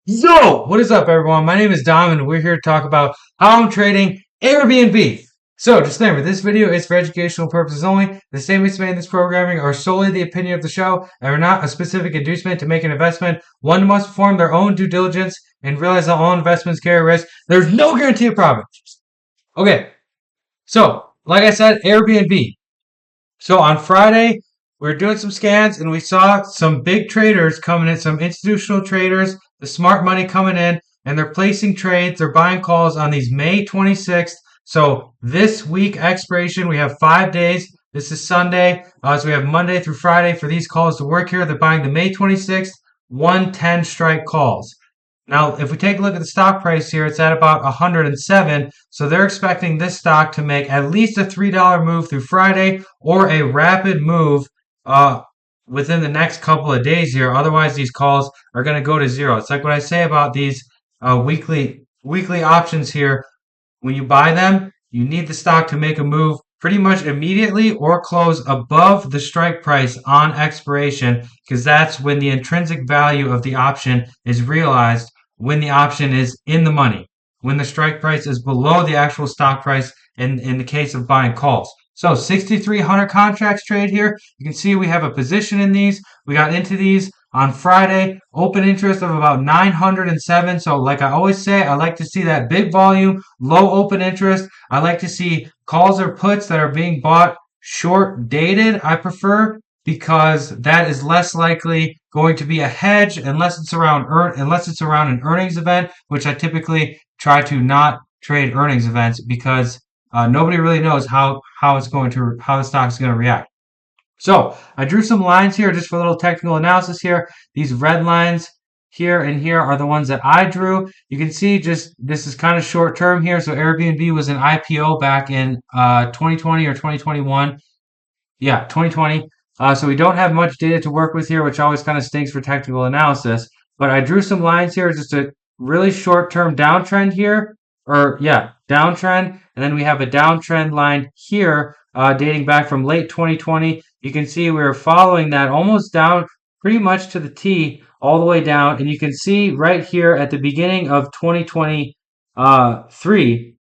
Yo, what is up, everyone? My name is Dom, and we're here to talk about how I'm trading Airbnb. So, disclaimer: this video is for educational purposes only. The statements made in this programming are solely the opinion of the show and are not a specific inducement to make an investment. One must perform their own due diligence and realize that all investments carry risk. There's no guarantee of profit. Okay, so like I said, Airbnb. So on Friday, we were doing some scans and we saw some big traders coming in, some institutional traders, the smart money coming in, and they're placing trades, they're buying calls on these May 26th. So this week expiration, we have 5 days. This is Sunday. So we have Monday through Friday for these calls to work here. They're buying the May 26th 110 strike calls. Now, if we take a look at the stock price here, it's at about 107. So they're expecting this stock to make at least a $3 move through Friday or a rapid move within the next couple of days here. Otherwise, these calls are going to go to zero. It's like what I say about these weekly options here. When you buy them, you need the stock to make a move pretty much immediately or close above the strike price on expiration, because that's when the intrinsic value of the option is realized, when the option is in the money, when the strike price is below the actual stock price in the case of buying calls. So 6,300 contracts trade here. You can see we have a position in these. We got into these on Friday. Open interest of about 907. So like I always say, I like to see that big volume, low open interest. I like to see calls or puts that are being bought short dated, I prefer, because that is less likely going to be a hedge unless it's around an earnings event, which I typically try to not trade earnings events because nobody really knows how the stock is going to react. So I drew some lines here just for a little technical analysis here. These red lines here and here are the ones that I drew. You can see just this is kind of short term here. So Airbnb was an IPO back in 2020 or 2021. Yeah, 2020. So we don't have much data to work with here, which always kind of stinks for technical analysis. But I drew some lines here, just a really short-term downtrend here, downtrend. And then we have a downtrend line here dating back from late 2020. You can see we're following that almost down pretty much to the T all the way down. And you can see right here at the beginning of 2023,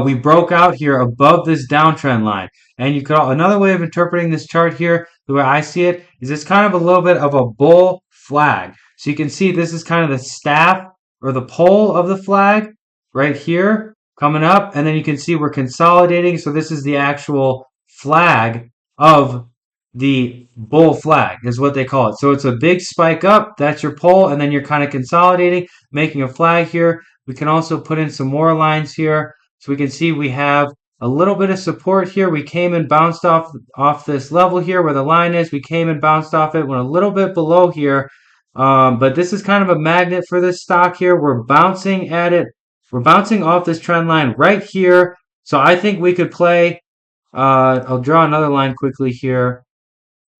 we broke out here above this downtrend line. And you could another way of interpreting this chart here, the way I see it, is it's kind of a little bit of a bull flag. So you can see this is kind of the staff or the pole of the flag right here coming up. And then you can see we're consolidating. So this is the actual flag of the bull flag is what they call it. So it's a big spike up. That's your pole. And then you're kind of consolidating, making a flag here. We can also put in some more lines here. So we can see we have a little bit of support here. We came and bounced off this level here where the line is. We came and bounced off it. Went a little bit below here. But this is kind of a magnet for this stock here. We're bouncing at it. We're bouncing off this trend line right here. So I think we could play. I'll draw another line quickly here.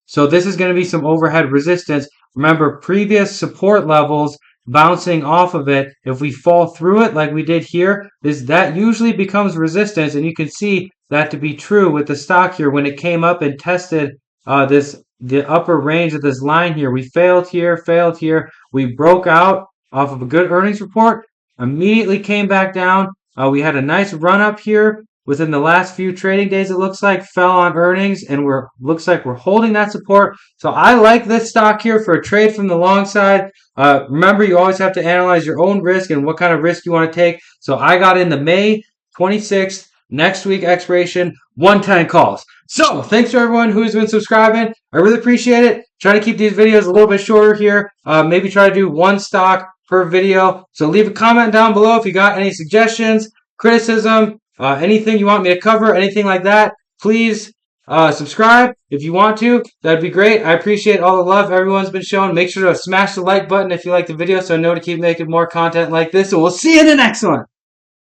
So this is going to be some overhead resistance. Remember, previous support levels bouncing off of it, if we fall through it like we did here, that usually becomes resistance, and you can see that to be true with the stock here when it came up and tested the upper range of this line here. We failed here, we broke out off of a good earnings report, immediately came back down. We had a nice run up here within the last few trading days, it looks like, fell on earnings, and looks like we're holding that support. So I like this stock here for a trade from the long side. Remember, you always have to analyze your own risk and what kind of risk you want to take. So I got in the May 26th, next week expiration, 110 calls. So thanks to everyone who's been subscribing. I really appreciate it. Try to keep these videos a little bit shorter here. Maybe try to do one stock per video. So leave a comment down below if you got any suggestions, criticism, anything you want me to cover, anything like that. Please subscribe if you want to. That'd be great. I appreciate all the love everyone's been showing. Make sure to smash the like button if you like the video so I know to keep making more content like this. And we'll see you in the next one.